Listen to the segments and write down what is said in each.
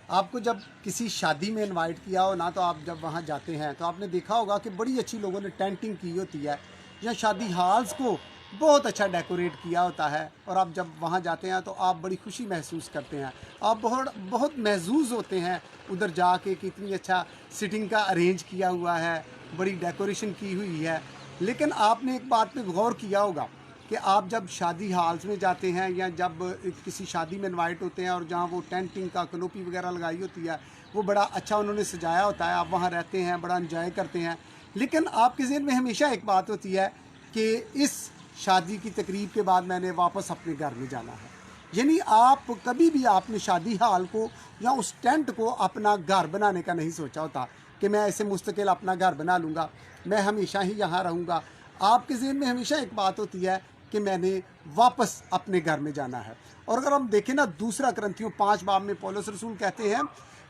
آپ کو جب کسی شادی میں انوائٹ کیا ہو نا، تو آپ جب وہاں جاتے ہیں تو آپ نے دیکھا ہوگا کہ بڑی اچھی لوگوں نے ٹینٹنگ کی ہوتی ہے، یا شادی ہالز کو بہت اچھا ڈیکوریٹ کیا ہوتا ہے، اور آپ جب وہاں جاتے ہیں تو آپ بڑی خوشی محسوس کرتے ہیں، آپ بہت بہت محظوظ ہوتے ہیں ادھر جا کے کہ اتنی اچھا سٹنگ کا ارینج کیا ہوا ہے، بڑی ڈیکوریشن کی ہوئی ہے۔ لیکن آپ نے ایک بات پہ غور کیا ہوگا کہ آپ جب شادی ہالز میں جاتے ہیں یا جب کسی شادی میں انوائٹ ہوتے ہیں، اور جہاں وہ ٹینٹنگ کا کنوپی وغیرہ لگائی ہوتی ہے، وہ بڑا اچھا انہوں نے سجایا ہوتا ہے، آپ وہاں رہتے ہیں، بڑا انجوائے کرتے ہیں، لیکن آپ کے ذہن میں ہمیشہ ایک بات ہوتی ہے کہ اس شادی کی تقریب کے بعد میں نے واپس اپنے گھر میں جانا ہے۔ یعنی آپ کبھی بھی آپ نے شادی ہال کو یا اس ٹینٹ کو اپنا گھر بنانے کا نہیں سوچا ہوتا کہ میں ایسے مستقل اپنا گھر بنا لوں گا، میں ہمیشہ ہی یہاں رہوں گا۔ آپ کے ذہن میں ہمیشہ ایک بات ہوتی ہے کہ میں نے واپس اپنے گھر میں جانا ہے۔ اور اگر ہم دیکھیں نا، دوسرا کرنتھیوں 5 باب میں پولس رسول کہتے ہیں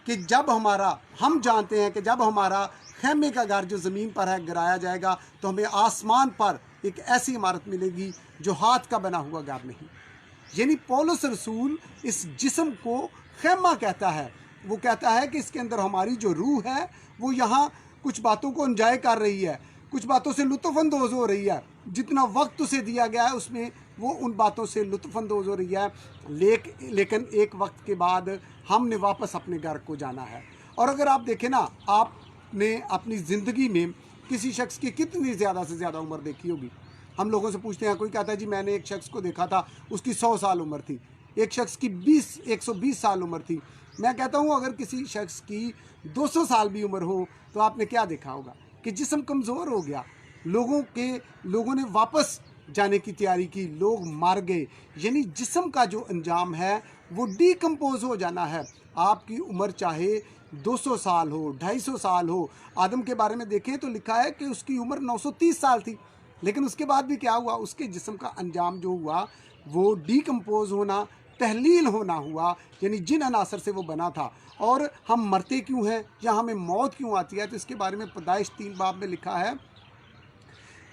کہ ہم جانتے ہیں کہ جب ہمارا خیمے کا گھر جو زمین پر ہے گرایا جائے گا، تو ہمیں آسمان پر ایک ایسی عمارت ملے گی جو ہاتھ کا بنا ہوا گھر نہیں۔ یعنی پولس رسول اس جسم کو خیمہ کہتا ہے، وہ کہتا ہے کہ اس کے اندر ہماری جو روح ہے وہ یہاں کچھ باتوں کو انجوائے کر رہی ہے، کچھ باتوں سے لطف اندوز ہو رہی ہے، جتنا وقت اسے دیا گیا ہے اس میں وہ ان باتوں سے لطف اندوز ہو رہی ہے، لیکن ایک وقت کے بعد ہم نے واپس اپنے گھر کو جانا ہے۔ اور اگر آپ دیکھیں نا، آپ نے اپنی زندگی میں کسی شخص کی کتنی زیادہ سے زیادہ عمر دیکھی ہوگی؟ ہم لوگوں سے پوچھتے ہیں، کوئی کہتا ہے جی میں نے ایک شخص کو دیکھا تھا، اس کی 100 سال عمر تھی، ایک شخص کی 120 سال عمر تھی۔ میں کہتا ہوں اگر کسی شخص کی 200 سال بھی عمر ہو تو آپ نے کیا دیکھا ہوگا کہ جسم کمزور ہو گیا، لوگوں نے واپس جانے کی تیاری کی، لوگ مر گئے۔ یعنی جسم کا جو انجام ہے وہ ڈی کمپوز ہو جانا ہے۔ آپ کی عمر چاہے 200 سال ہو، 250 سال ہو، آدم کے بارے میں دیکھیں تو لکھا ہے کہ اس کی عمر 930 سال تھی، لیکن اس کے بعد بھی کیا ہوا؟ اس کے جسم کا انجام جو ہوا وہ ڈی کمپوز ہونا، تحلیل ہونا ہوا، یعنی جن عناصر سے وہ بنا تھا۔ اور ہم مرتے کیوں ہیں یا ہمیں موت کیوں آتی ہے؟ تو اس کے بارے میں پیدائش 3 باب میں لکھا ہے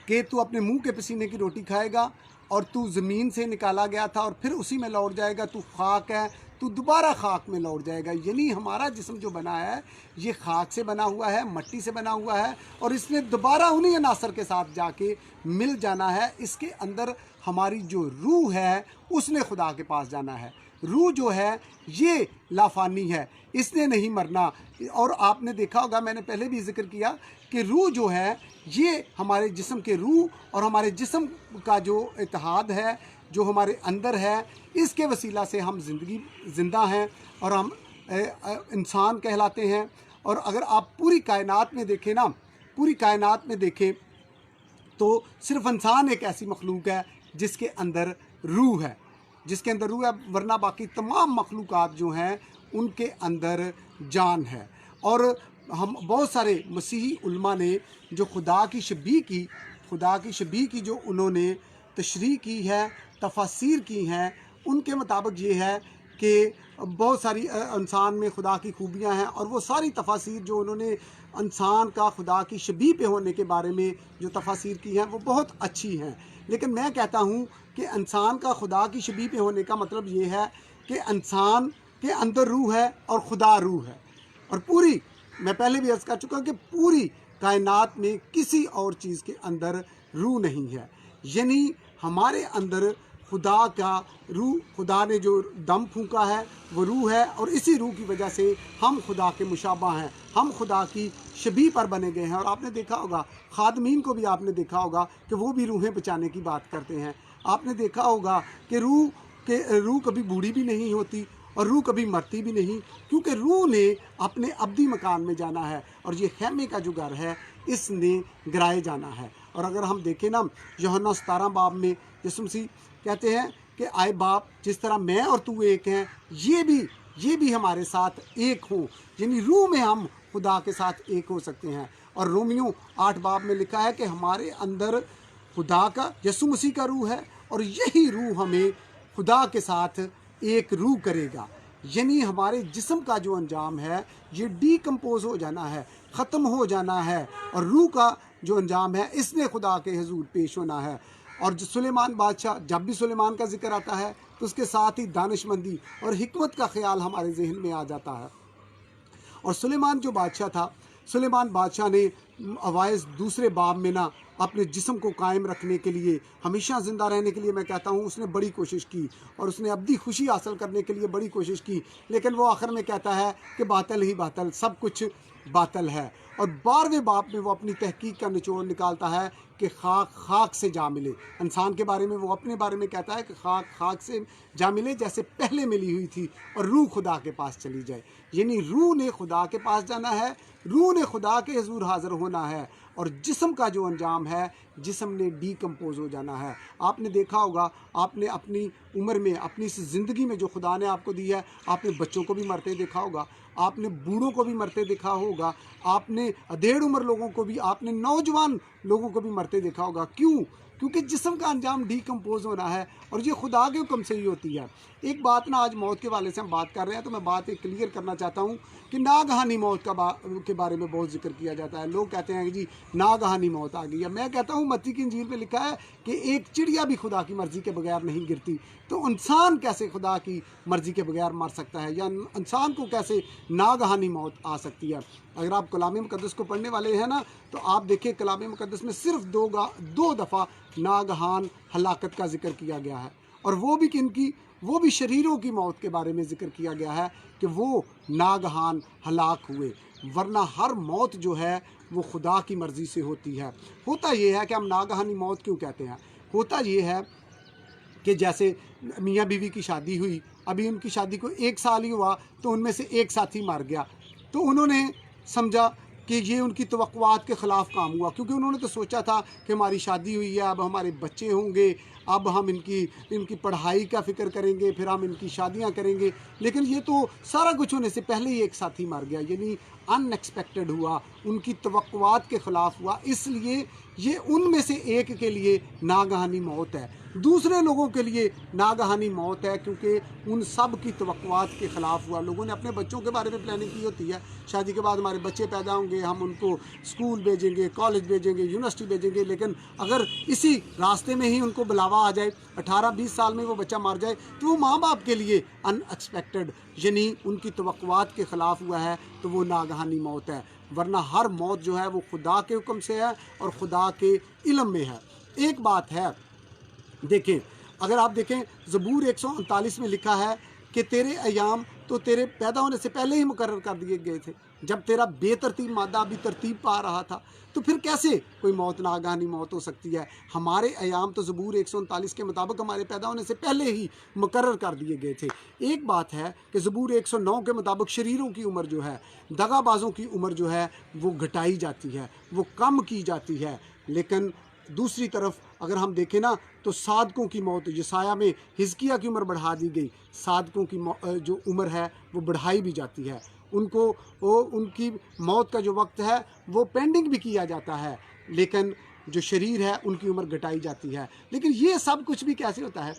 کہ تو اپنے منہ کے پسینے کی روٹی کھائے گا، اور تو زمین سے نکالا گیا تھا اور پھر اسی میں لوٹ جائے گا، تو خاک ہے، تو دوبارہ خاک میں لوٹ جائے گا۔ یعنی ہمارا جسم جو بنا ہے یہ خاک سے بنا ہوا ہے، مٹی سے بنا ہوا ہے، اور اس نے دوبارہ انہی عناصر کے ساتھ جا کے مل جانا ہے۔ اس کے اندر ہماری جو روح ہے اس نے خدا کے پاس جانا ہے۔ روح جو ہے یہ لافانی ہے، اس نے نہیں مرنا۔ اور آپ نے دیکھا ہوگا، میں نے پہلے بھی ذکر کیا کہ روح جو ہے یہ ہمارے جسم کے روح اور ہمارے جسم کا جو اتحاد ہے جو ہمارے اندر ہے، اس کے وسیلہ سے ہم زندہ ہیں اور ہم انسان کہلاتے ہیں۔ اور اگر آپ پوری کائنات میں دیکھیں نا، پوری کائنات میں دیکھیں تو صرف انسان ایک ایسی مخلوق ہے جس کے اندر روح ہے، ورنہ باقی تمام مخلوقات جو ہیں ان کے اندر جان ہے۔ اور ہم بہت سارے مسیحی علماء نے جو خدا کی شبیہ کی جو انہوں نے تشریح کی ہے، تفاسیر کی ہیں، ان کے مطابق یہ ہے کہ بہت ساری انسان میں خدا کی خوبیاں ہیں، اور وہ ساری تفاسیر جو انہوں نے انسان کا خدا کی شبیہ پہ ہونے کے بارے میں جو تفاسیر کی ہیں وہ بہت اچھی ہیں۔ لیکن میں کہتا ہوں کہ انسان کا خدا کی شبیہ پہ ہونے کا مطلب یہ ہے کہ انسان کے اندر روح ہے اور خدا روح ہے، اور میں پہلے بھی عرض کر چکا کہ پوری کائنات میں کسی اور چیز کے اندر روح نہیں ہے۔ یعنی ہمارے اندر خدا نے جو دم پھونکا ہے وہ روح ہے، اور اسی روح کی وجہ سے ہم خدا کے مشابہ ہیں، ہم خدا کی شبیہ پر بنے گئے ہیں۔ اور آپ نے دیکھا ہوگا خادمین کو بھی آپ نے دیکھا ہوگا کہ وہ بھی روحیں بچانے کی بات کرتے ہیں۔ آپ نے دیکھا ہوگا کہ روح کبھی بوڑھی بھی نہیں ہوتی اور روح کبھی مرتی بھی نہیں، کیونکہ روح نے اپنے ابدی مکان میں جانا ہے، اور یہ خیمے کا جو گھر ہے اس نے گرائے جانا ہے۔ اور اگر ہم دیکھیں نا، یوحنا 17 باب میں یسوع مسیح کہتے ہیں کہ آئے باپ، جس طرح میں اور تو ایک ہیں، یہ بھی ہمارے ساتھ ایک ہوں۔ یعنی روح میں ہم خدا کے ساتھ ایک ہو سکتے ہیں۔ اور رومیو 8 باب میں لکھا ہے کہ ہمارے اندر خدا کا، یسوع مسیح کا روح ہے، اور یہی روح ہمیں خدا کے ساتھ ایک روح کرے گا۔ یعنی ہمارے جسم کا جو انجام ہے یہ ڈی کمپوز ہو جانا ہے، ختم ہو جانا ہے، اور روح کا جو انجام ہے اس نے خدا کے حضور پیش ہونا ہے۔ اور سلیمان بادشاہ، جب بھی سلیمان کا ذکر آتا ہے تو اس کے ساتھ ہی دانش مندی اور حکمت کا خیال ہمارے ذہن میں آ جاتا ہے۔ اور سلیمان جو بادشاہ تھا، سلیمان بادشاہ نے اوائس دوسرے باب میں نا اپنے جسم کو قائم رکھنے کے لیے، ہمیشہ زندہ رہنے کے لیے میں کہتا ہوں اس نے بڑی کوشش کی، اور اس نے ابدی خوشی حاصل کرنے کے لیے بڑی کوشش کی، لیکن وہ آخر میں کہتا ہے کہ باطل ہی باطل، سب کچھ باطل ہے۔ اور 12ویں باب میں وہ اپنی تحقیق کا نچوڑ نکالتا ہے کہ خاک خاک سے جا ملے۔ انسان کے بارے میں وہ اپنے بارے میں کہتا ہے کہ خاک خاک سے جا ملے جیسے پہلے ملی ہوئی تھی، اور روح خدا کے پاس چلی جائے، یعنی روح نے خدا کے پاس جانا ہے، روح نے خدا کے حضور حاضر ہونا ہے، اور جسم کا جو انجام ہے، جسم نے ڈی کمپوز ہو جانا ہے۔ آپ نے دیکھا ہوگا، آپ نے اپنی عمر میں، اپنی اس زندگی میں جو خدا نے آپ کو دی ہے، آپ نے بچوں کو بھی مرتے دیکھا ہوگا، آپ نے بوڑھوں کو بھی مرتے دیکھا ہوگا، آپ نے ادھیڑ عمر لوگوں کو بھی، آپ نے نوجوان لوگوں کو بھی مرتے دیکھا ہوگا۔ کیوں؟ کیونکہ جسم کا انجام ڈی کمپوز ہونا ہے، اور یہ خدا کے حکم سے ہی ہوتی ہے۔ ایک بات نا، آج موت کے والے سے ہم بات کر رہے ہیں، تو میں بات ایک کلیئر کرنا چاہتا ہوں کہ ناگہانی موت کے بارے میں بہت ذکر کیا جاتا ہے۔ لوگ کہتے ہیں کہ جی ناگہانی موت آ گئی ہے۔ میں کہتا ہوں متی کی انجیل میں لکھا ہے کہ ایک چڑیا بھی خدا کی مرضی کے بغیر نہیں گرتی، تو انسان کیسے خدا کی مرضی کے بغیر مر سکتا ہے، یا انسان کو کیسے ناگہانی موت آ سکتی ہے؟ اگر آپ کلام مقدس کو پڑھنے والے ہیں نا، تو آپ دیکھیں کلام مقدس میں صرف دو دفعہ ناگہان ہلاکت کا ذکر کیا گیا ہے، اور وہ بھی کن کی؟ وہ بھی شریروں کی موت کے بارے میں ذکر کیا گیا ہے کہ وہ ناگہان ہلاک ہوئے، ورنہ ہر موت جو ہے وہ خدا کی مرضی سے ہوتی ہے۔ ہوتا یہ ہے کہ ہم ناگہانی موت کیوں کہتے ہیں؟ ہوتا یہ ہے کہ جیسے میاں بیوی کی شادی ہوئی، ابھی ان کی شادی کو 1 سال ہی ہوا، تو ان میں سے ایک ساتھی مر گیا، تو انہوں نے سمجھا کہ یہ ان کی توقعات کے خلاف کام ہوا، کیونکہ انہوں نے تو سوچا تھا کہ ہماری شادی ہوئی ہے، اب ہمارے بچے ہوں گے، اب ہم ان کی پڑھائی کا فکر کریں گے، پھر ہم ان کی شادیاں کریں گے، لیکن یہ تو سارا کچھ ہونے سے پہلے ہی ایک ساتھی مر گیا، یعنی ان ایکسپیکٹڈ ہوا، ان کی توقعات کے خلاف ہوا، اس لیے یہ ان میں سے ایک کے لیے ناگہانی موت ہے، دوسرے لوگوں کے لیے ناگہانی موت ہے، کیونکہ ان سب کی توقعات کے خلاف ہوا۔ لوگوں نے اپنے بچوں کے بارے میں پلاننگ کی ہوتی ہے، شادی کے بعد ہمارے بچے پیدا ہوں گے، ہم ان کو اسکول بھیجیں گے، کالج بھیجیں گے، یونیورسٹی بھیجیں گے، لیکن اگر اسی راستے میں ہی ان کو بلاوا آ جائے، 18-20 سال میں وہ بچہ مر جائے، تو وہ ماں باپ کے لیے ان ایکسپیکٹڈ، یعنی ان کی توقعات کے خلاف ہوا ہے، تو وہ ناگہانی موت ہے، ورنہ ہر موت جو ہے وہ خدا کے حکم سے ہے اور خدا کے علم میں ہے۔ ایک بات ہے، دیکھیں، اگر آپ دیکھیں زبور 139 میں لکھا ہے کہ تیرے ایام تو تیرے پیدا ہونے سے پہلے ہی مقرر کر دیے گئے تھے، جب تیرا بے ترتیب مادہ ابھی ترتیب پا رہا تھا، تو پھر کیسے کوئی موت ناگہانی موت ہو سکتی ہے؟ ہمارے ایام تو زبور 139 کے مطابق ہمارے پیدا ہونے سے پہلے ہی مقرر کر دیے گئے تھے۔ ایک بات ہے کہ زبور 109 کے مطابق شریروں کی عمر جو ہے، دغا بازوں کی عمر جو ہے وہ گھٹائی جاتی ہے، وہ کم کی جاتی ہے، لیکن دوسری طرف اگر ہم دیکھیں نا، تو صادقوں کی موت، یسایہ میں حزقیہ کی عمر بڑھا دی گئی، صادقوں کی جو عمر ہے وہ بڑھائی بھی جاتی ہے، ان کی موت کا جو وقت ہے وہ پینڈنگ بھی کیا جاتا ہے، لیکن جو شریر ہے ان کی عمر گھٹائی جاتی ہے۔ لیکن یہ سب کچھ بھی کیسے ہوتا ہے؟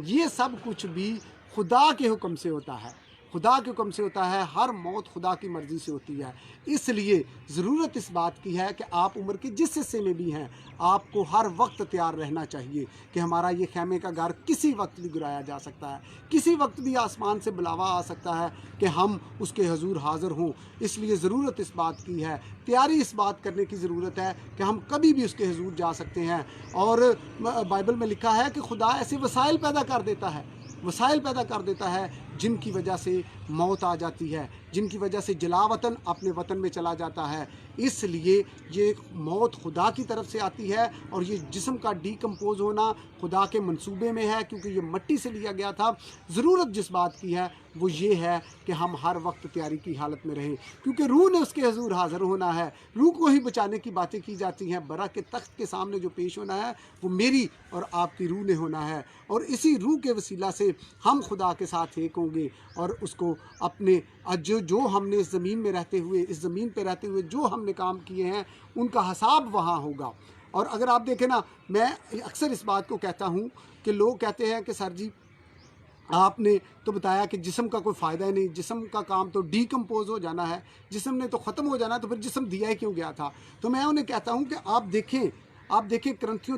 یہ سب کچھ بھی خدا کے حکم سے ہوتا ہے، خدا کے حکم سے ہوتا ہے، ہر موت خدا کی مرضی سے ہوتی ہے۔ اس لیے ضرورت اس بات کی ہے کہ آپ عمر کے جس حصے میں بھی ہیں، آپ کو ہر وقت تیار رہنا چاہیے کہ ہمارا یہ خیمے کا گھر کسی وقت بھی گرایا جا سکتا ہے، کسی وقت بھی آسمان سے بلاوا آ سکتا ہے کہ ہم اس کے حضور حاضر ہوں۔ اس لیے ضرورت اس بات کی ہے، تیاری اس بات کرنے کی ضرورت ہے کہ ہم کبھی بھی اس کے حضور جا سکتے ہیں۔ اور بائبل میں لکھا ہے کہ خدا ایسے وسائل پیدا کر دیتا ہے، وسائل پیدا کر دیتا ہے جن کی وجہ سے موت آ جاتی ہے، جن کی وجہ سے جلا وطن اپنے وطن میں چلا جاتا ہے۔ اس لیے یہ موت خدا کی طرف سے آتی ہے، اور یہ جسم کا ڈی کمپوز ہونا خدا کے منصوبے میں ہے، کیونکہ یہ مٹی سے لیا گیا تھا۔ ضرورت جس بات کی ہے وہ یہ ہے کہ ہم ہر وقت تیاری کی حالت میں رہیں، کیونکہ روح نے اس کے حضور حاضر ہونا ہے، روح کو ہی بچانے کی باتیں کی جاتی ہیں، برا کے تخت کے سامنے جو پیش ہونا ہے وہ میری اور آپ کی روح نے ہونا ہے، اور اسی روح کے وسیلہ سے ہم خدا کے ساتھ ایک ہوں گے، اور اس کو اپنے جو ہم نے اس زمین میں رہتے ہوئے، اس زمین پہ رہتے ہوئے جو ہم نے کام کیے ہیں ان کا حساب وہاں ہوگا۔ اور اگر آپ دیکھیں نا، میں اکثر اس بات کو کہتا ہوں کہ لوگ کہتے ہیں کہ سر جی آپ نے تو بتایا کہ جسم کا کوئی فائدہ ہی نہیں، جسم کا کام تو ڈی کمپوز ہو جانا ہے، جسم نے تو ختم ہو جانا ہے، تو پھر جسم دیا ہی کیوں گیا تھا؟ تو میں انہیں کہتا ہوں کہ آپ دیکھیں کرنتھیوں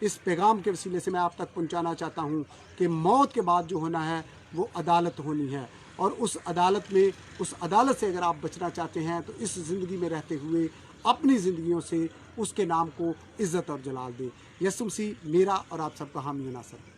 اس پیغام کے وسیلے سے میں آپ تک پہنچانا چاہتا ہوں کہ موت کے بعد جو ہونا ہے وہ عدالت ہونی ہے، اور اس عدالت سے اگر آپ بچنا چاہتے ہیں تو اس زندگی میں رہتے ہوئے اپنی زندگیوں سے اس کے نام کو عزت اور جلال دیں۔ یسوع مسیح میرا اور آپ سب کا حامی و ناصر۔